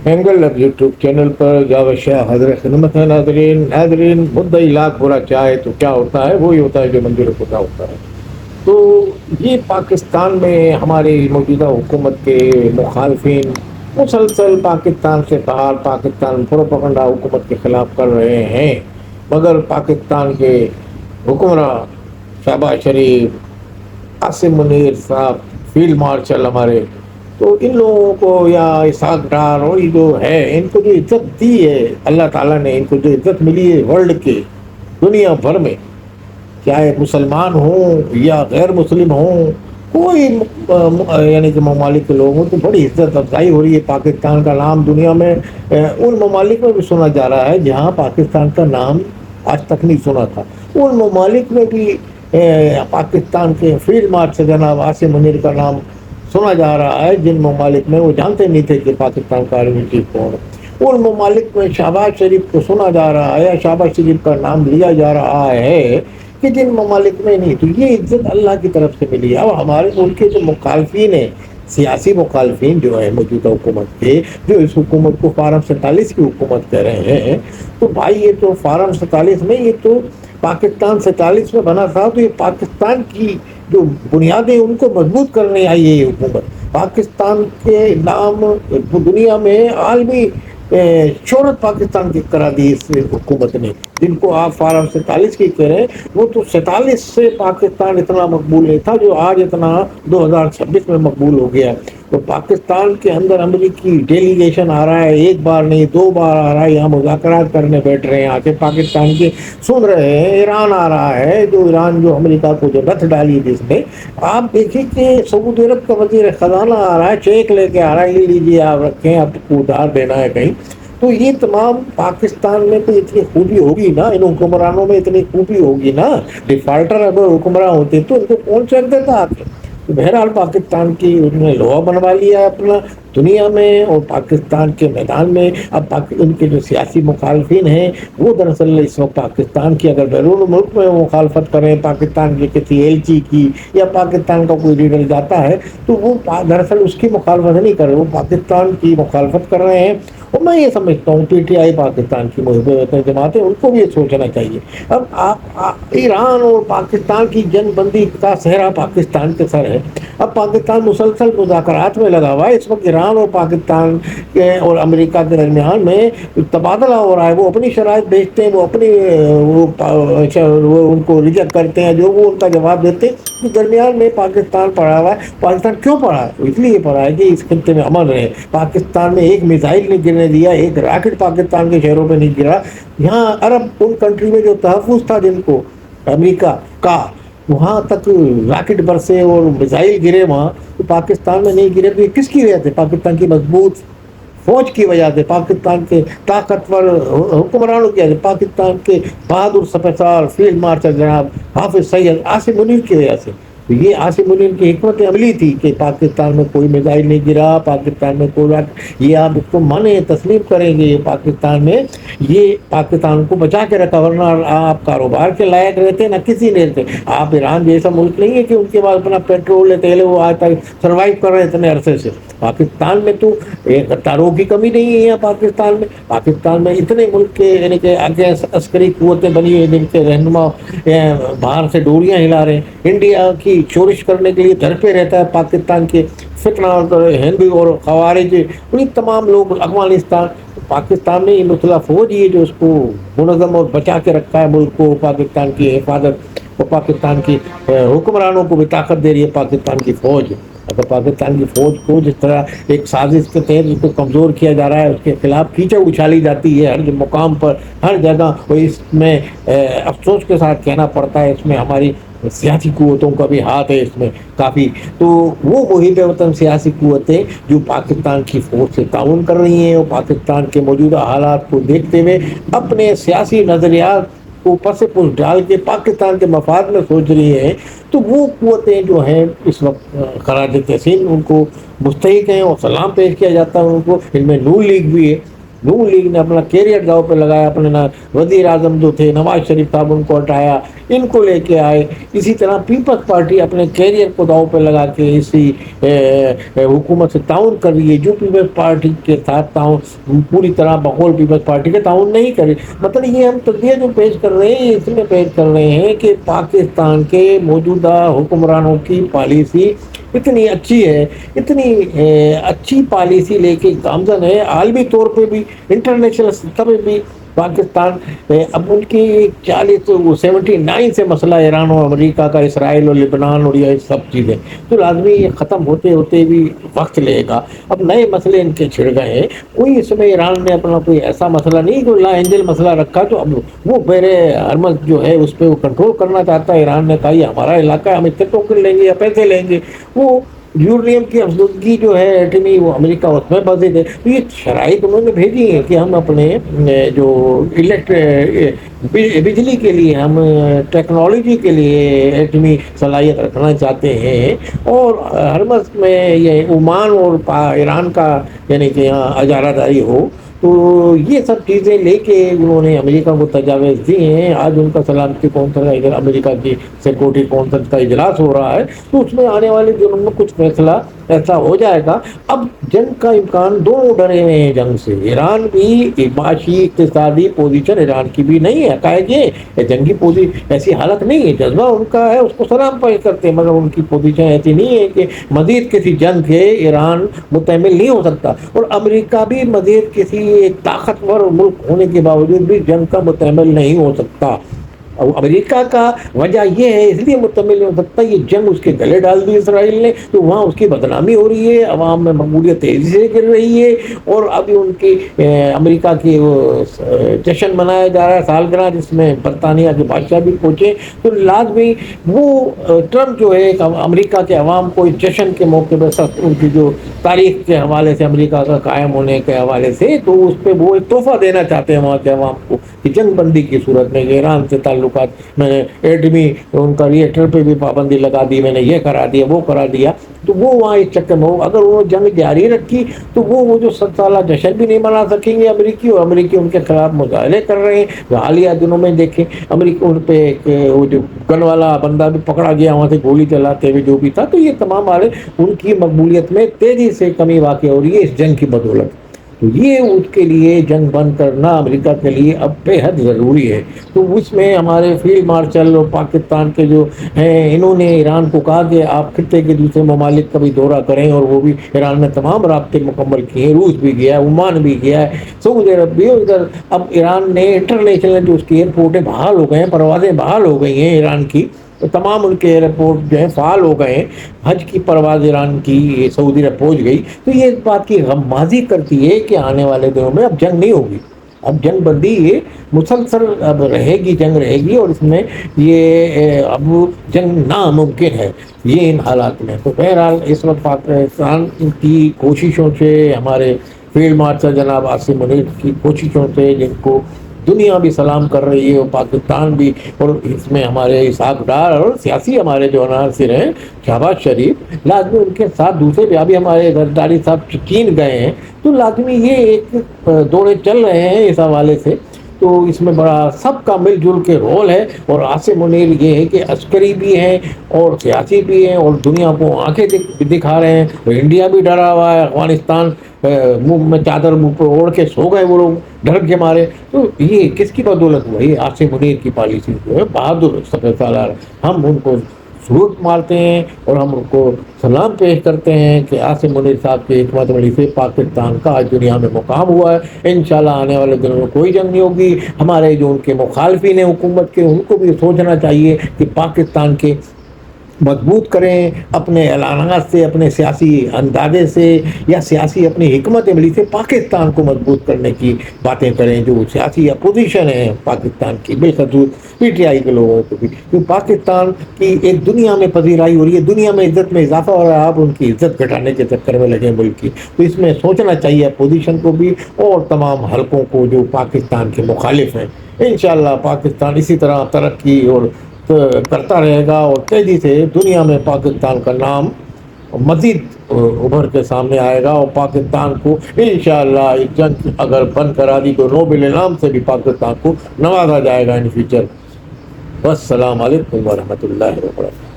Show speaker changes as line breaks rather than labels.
Angle اب YouTube channel پر جاوید شاہ حضرت خدمت ہے۔ ناظرین مدعی لاکھ برا چاہے تو کیا ہوتا ہے، وہی ہوتا ہے جو منظور خدا ہوتا ہے۔ تو یہ پاکستان میں ہماری موجودہ حکومت کے مخالفین مسلسل پاکستان سے باہر پاکستان پروپیگنڈا حکومت کے خلاف کر رہے ہیں، مگر پاکستان کے حکمراں شہباز شریف، عاصم منیر صاحب، فیلڈ مارشل ہمارے، تو ان لوگوں کو یا اسحاق ڈار اور یہ جو ہے، ان کو جو عزت دی ہے اللہ تعالیٰ نے، ان کو جو عزت ملی ہے ورلڈ کے دنیا بھر میں، چاہے مسلمان ہوں یا غیر مسلم ہوں، کوئی یعنی کہ ممالک کے لوگوں تو بڑی عزت افزائی ہو رہی ہے۔ پاکستان کا نام دنیا میں ان ممالک میں بھی سنا جا رہا ہے جہاں پاکستان کا نام آج تک نہیں سنا تھا، ان ممالک میں بھی پاکستان کے فیلڈ مارشل جناب عاصم منیر کا نام سنا جا رہا ہے، جن ممالک میں وہ جانتے نہیں تھے کہ پاکستان کا آرمی چیف کون ہے۔ ان ممالک میں شہباز شریف کو سنا جا رہا ہے، شہباز شریف کا نام لیا جا رہا ہے کہ جن ممالک میں نہیں۔ تو یہ عزت اللہ کی طرف سے ملی ہے۔ اب ہمارے ملک کے جو مخالفین ہیں، سیاسی مخالفین جو ہیں موجودہ حکومت کے، جو اس حکومت کو فارم 47 کی حکومت کہہ رہے ہیں، تو بھائی یہ تو فارم 47 میں، یہ تو پاکستان 47 میں بنا تھا، تو یہ پاکستان کی جو بنیادیں ان کو مضبوط کرنے آئی ہے یہ حکومت۔ پاکستان کے نام دنیا میں عالمی شہرت پاکستان کی کرا دی اس حکومت نے، جن کو آپ فارم 47 کی کہہ رہے ہیں، وہ تو 47 سے پاکستان اتنا مقبول نہیں تھا جو آج اتنا 2026 میں مقبول ہو گیا۔ تو پاکستان کے اندر امریکی ڈیلیگیشن آ رہا ہے، ایک بار نہیں 2 بار آ رہا ہے، یہاں مذاکرات کرنے بیٹھ رہے ہیں، آ کے پاکستان کے سن رہے ہیں۔ ایران آ رہا ہے، جو ایران جو امریکہ کو جو نت ڈالی جس میں، آپ دیکھیں کہ سعودی عرب کا وزیر خزانہ آ رہا ہے، چیک لے کے آ رہا ہے، یہ لیجیے آپ رکھیں، آپ کو ادھار دینا ہے کہیں۔ تو یہ تمام پاکستان میں تو اتنی خوبی ہوگی نا، ان حکمرانوں میں اتنی خوبی ہوگی نا، ڈیفالٹر اگر حکمراں ہوتے تو ان کو کون چیک دیتا آپ؟ بہرحال پاکستان کی انہوں نے لوہا بنوا لیا ہے اپنا دنیا میں اور پاکستان کے میدان میں۔ اب ان کے جو سیاسی مخالفین ہیں وہ دراصل اس وقت پاکستان کی اگر بیرون ملک میں مخالفت کریں، پاکستان کے کسی ایل چی کی یا پاکستان کا کوئی لیڈر جاتا ہے تو وہ دراصل اس کی مخالفت نہیں کر رہے، وہ پاکستان کی مخالفت کر رہے ہیں۔ اور میں یہ سمجھتا ہوں پی ٹی آئی پاکستان کی محب وطن جماعتیں، ان کو بھی یہ سوچنا چاہیے۔ اب آپ ایران اور پاکستان کی جنگ بندی کا صحرا پاکستان کے سر ہے۔ اب پاکستان مسلسل مذاکرات میں لگا ہوا ہے، اس وقت ایران اور پاکستان کے اور امریکہ کے درمیان میں تبادلہ ہو رہا ہے۔ وہ اپنی شرائط بھیجتے ہیں، وہ اپنی وہ ان کو ریجیکٹ کرتے ہیں، جو وہ ان کا جواب دیتے ہیں۔ درمیان میں پاکستان پڑا ہوا ہے۔ پاکستان کیوں پڑا ہے؟ اس لیے پڑا ہے کہ اس خطے میں امن رہے۔ پاکستان میں ایک میزائل نہیں گرنے دیا، ایک راکٹ پاکستان کے شہروں میں نہیں گرا۔ یہاں عرب ان کنٹری میں جو تحفظ تھا جن کو امریکہ کا، وہاں تک راکٹ برسے اور میزائل گرے وہاں، تو پاکستان میں نہیں گرے۔ تو یہ کس کی وجہ سے؟ پاکستان کی مضبوط فوج کی وجہ سے، پاکستان کے طاقتور حکمرانوں کی وجہ سے، پاکستان کے بہادر سپہسالار فیلڈ مارشل جناب حافظ سید عاصم منیر کی وجہ سے۔ تو یہ عاصم منیر کی حکمت عملی تھی کہ پاکستان میں کوئی میزائل نہیں گرا، پاکستان میں کوئی یہ آپ اس کو مانیں تسلیم کریں گے، پاکستان میں یہ پاکستان کو بچا کے رکھا، ورنہ آپ کاروبار کے لائق رہتے نہ کسی نے رہتے۔ آپ ایران جیسا ملک نہیں ہے کہ ان کے پاس اپنا پیٹرول ہے، تیل ہے، وہ آج تک سروائیو کر رہے ہیں اتنے عرصے سے۔ پاکستان میں تو غداروں کی کمی نہیں ہے۔ پاکستان میں اتنے ملک کے یعنی کہ آگے عسکری قوتیں بنی ہوئی جن کے رہنما باہر سے ڈوریاں ہلا رہے ہیں۔ انڈیا کی شورش کرنے کے لیے در پہ رہتا ہے پاکستان کے فتنہ اور ہندو اور خوارج، یہ تمام لوگ افغانستان۔ پاکستان میں یہ مطلع فوج ہی ہے جو اس کو منظم اور بچا کے رکھا ہے ملک کو، پاکستان کی حفاظت اور پاکستان کی حکمرانوں کو بھی طاقت دے رہی ہے پاکستان کی فوج۔ اگر پاکستان کی فوج کو جس طرح ایک سازش کے تحت اس کو کمزور کیا جا رہا ہے، اس کے خلاف کیچڑ اچھالی جاتی ہے ہر مقام پر، ہر جگہ، اور اس میں افسوس کے ساتھ کہنا پڑتا ہے اس میں ہماری سیاسی قوتوں کا بھی ہاتھ ہے اس میں کافی۔ تو وہ محب وطن سیاسی قوتیں جو پاکستان کی فوج سے تعاون کر رہی ہیں اور پاکستان کے موجودہ حالات کو دیکھتے ہوئے اپنے سیاسی نظریات کو پس پس ڈال کے پاکستان کے مفاد میں سوچ رہی ہیں، تو وہ قوتیں جو ہیں اس وقت خراج تحسین ان کو مستحق ہیں اور سلام پیش کیا جاتا ہے ان کو۔ ان میں نون لیگ بھی ہے۔ نون لیگ نے اپنا کیریئر داؤ پہ لگایا، اپنے وزیر اعظم جو تھے نواز شریف صاحب ان کو ہٹایا، ان کو لے کے آئے. اسی طرح پیپلز پارٹی اپنے کیریئر کو داؤ پہ لگا کے اسی حکومت سے تعاون کر رہی ہے، جو پیپلز پارٹی کے ساتھ تعاون پوری طرح بقول پیپلز پارٹی کے تعاون نہیں کرے. مطلب یہ ہم تجزیہ جو پیش کر رہے ہیں اس میں پیش کر رہے ہیں کہ پاکستان کے موجودہ حکمرانوں کی پالیسی اتنی اچھی ہے، اتنی اچھی پالیسی لے کے گامزن ہے، عالمی طور پہ بھی انٹرنیشنل سطح پہ بھی. پاکستان اب ان کی 79 سے مسئلہ ایران اور امریکہ کا، اسرائیل اور لبنان اور یہ سب چیزیں تو لازمی یہ ختم ہوتے ہوتے بھی وقت لے گا. اب نئے مسئلے ان کے چھڑ گئے ہیں. کوئی اس میں ایران نے اپنا کوئی ایسا مسئلہ نہیں جو لا اینجل مسئلہ رکھا، تو اب وہ بحر ارمز جو ہے اس پہ وہ کنٹرول کرنا چاہتا ہے. ایران نے کہا یہ ہمارا علاقہ ہے، ہم اس سے ٹوکن لیں گے یا پیسے لیں گے. وہ یورینیم کی افزودگی جو ہے ایٹمی، وہ امریکہ اس میں بازے تھے. تو یہ شرائط انہوں نے بھیجی ہیں کہ ہم اپنے جو بجلی کے لیے، ہم ٹیکنالوجی کے لیے ایٹمی صلاحیت رکھنا چاہتے ہیں. اور ہرمز میں یہ عمان اور ایران کا یعنی کہ یہاں اجارہ داری ہو. تو یہ سب چیزیں لے کے انہوں نے امریکہ کو تجاویز دیے ہیں. آج ان کا سلامتی کونسل ادھر امریکہ کی سیکورٹی کونسل کا اجلاس ہو رہا ہے، تو اس میں آنے والے دنوں میں کچھ فیصلہ ایسا ہو جائے گا. اب جنگ کا امکان، دونوں ڈرے ہوئے ہیں جنگ سے. ایران بھی معاشی اقتصادی پوزیشن ایران کی بھی نہیں ہے، حقائق یہ جنگی ایسی حالت نہیں ہے. جذبہ ان کا ہے، اس کو سلام پیش کرتے ہیں، مگر ان کی پوزیشن ایسی نہیں ہے کہ مزید کسی جنگ سے ایران متحمل نہیں ہو سکتا. اور امریکہ بھی مزید کسی ایک طاقتور ملک ہونے کے باوجود بھی جنگ کا متحمل نہیں ہو سکتا. امریکہ کا وجہ یہ ہے، اس لیے متحمل نہیں ہو سکتا، یہ جنگ اس کے گلے ڈال دی اسرائیل نے، تو وہاں اس کی بدنامی ہو رہی ہے، عوام میں مقبولیت تیزی سے گر رہی ہے. اور ابھی ان کی امریکہ کی وہ جشن منایا جا رہا ہے سالگرہ، جس میں برطانیہ کے بادشاہ بھی پہنچے. تو لازمی وہ ٹرمپ جو ہے امریکہ کے عوام کو اس جشن کے موقع پہ ان کی جو تاریخ کے حوالے سے، امریکہ کا قائم ہونے کے حوالے سے، تو اس پہ وہ ایک تحفہ دینا چاہتے ہیں وہاں کے عوام کو کہ جنگ بندی کی صورت میں ایران سے تعلقات، میں نے ایٹمی ان کا ریئیکٹر پہ بھی پابندی لگا دی، میں نے یہ کرا دیا وہ کرا دیا. تو وہ وہاں اس چکر میں اگر وہ جنگ جاری رکھی تو وہ جو 7 سالہ جشن بھی نہیں منا سکیں گے امریکی. اور امریکی ان کے خلاف مظاہرے کر رہے ہیں. حالیہ دنوں میں دیکھیں امریکہ ان پہ ایک وہ جو گن والا بندہ بھی پکڑا گیا وہاں سے گولی چلاتے ہوئے جو بھی تھا. تو یہ تمام حالے ان کی مقبولیت میں تیزی سے کمی واقع ہو رہی ہے اس جنگ کی بدولت. تو یہ اس کے لیے جنگ بند کرنا امریکہ کے لیے اب بے حد ضروری ہے. تو اس میں ہمارے فیلڈ مارشل اور پاکستان کے جو ہیں، انہوں نے ایران کو کہا کہ آپ خطے کے دوسرے ممالک کا بھی دورہ کریں. اور وہ بھی ایران نے تمام رابطے مکمل کیے ہیں. روس بھی گیا ہے، عمان بھی گیا ہے، سعودی عرب بھی. ادھر اب ایران نے انٹرنیشنل جو اس کی ایئرپورٹیں بحال ہو گئے ہیں، پروازیں بحال ہو گئی ہیں ایران کی. تمام ان کے ایئرپورٹ جو ہے فعال ہو گئے ہیں. حج کی پرواز ایران کی سعودی عرب پہنچ گئی. تو یہ اس بات کی غمازی کرتی ہے کہ آنے والے دنوں میں اب جنگ نہیں ہوگی، اب جنگ بندی یہ مسلسل اب رہے گی، جنگ رہے گی. اور اس میں یہ اب جنگ ناممکن ہے یہ ان حالات میں. تو بہرحال اس وقت پاکستان کی کوششوں سے، ہمارے فیلڈ مارشل جناب عاصم منیر کی کوششوں سے، جن کو دنیا بھی سلام کر رہی ہے اور پاکستان بھی، اور اس میں ہمارے اسحاق ڈار اور سیاسی ہمارے جو عناصر ہیں، شہباز شریف، لازمی ان کے ساتھ دوسرے بھی ابھی ہمارے زرداری صاحب چین گئے ہیں. تو لازمی یہ ایک دورے چل رہے ہیں اس حوالے سے. تو اس میں بڑا سب کا مل جل کے رول ہے. اور عاصم منیر یہ ہے کہ عسکری بھی ہیں اور سیاسی بھی ہیں، اور دنیا کو آنکھیں دکھا رہے ہیں. انڈیا بھی ڈرا ہوا ہے، افغانستان منہ میں چادر منہ پہ اوڑھ کے سو گئے وہ لوگ ڈر کے مارے. تو یہ کس کی بدولت ہوا؟ یہ عاصم منیر کی پالیسی جو ہے بہادر سفید سالار. ہم ان کو سلوٹ مارتے ہیں اور ہم ان کو سلام پیش کرتے ہیں کہ عاصم منیر صاحب کی حکمت عملی سے پاکستان کا آج دنیا میں مقام ہوا ہے. انشاءاللہ آنے والے دنوں میں کوئی جنگ نہیں ہوگی. ہمارے جو ان کے مخالفین ہیں حکومت کے، ان کو بھی سوچنا چاہیے کہ پاکستان کے مضبوط کریں اپنے اعلانات سے، اپنے سیاسی اندازے سے، یا سیاسی اپنی حکمت عملی سے پاکستان کو مضبوط کرنے کی باتیں کریں. جو سیاسی اپوزیشن ہے پاکستان کی، بالخصوص پی ٹی آئی کے لوگوں کو بھی، کیونکہ پاکستان کی ایک دنیا میں پذیرائی ہو رہی ہے، دنیا میں عزت میں اضافہ ہو رہا ہے. آپ ان کی عزت گھٹانے کے چکر میں لگے ملک کی. تو اس میں سوچنا چاہیے اپوزیشن کو بھی اور تمام حلقوں کو جو پاکستان کے مخالف ہیں. انشاءاللہ پاکستان اسی طرح ترقی اور کرتا رہے گا، اور تیزی سے دنیا میں پاکستان کا نام مزید ابھر کے سامنے آئے گا، اور پاکستان کو انشاءاللہ اس جنگ اگر بند کرا دی تو نوبل انعام سے بھی پاکستان کو نوازا جائے گا ان فیوچر۔ والسلام علیکم ورحمۃ اللہ وبرکاتہ۔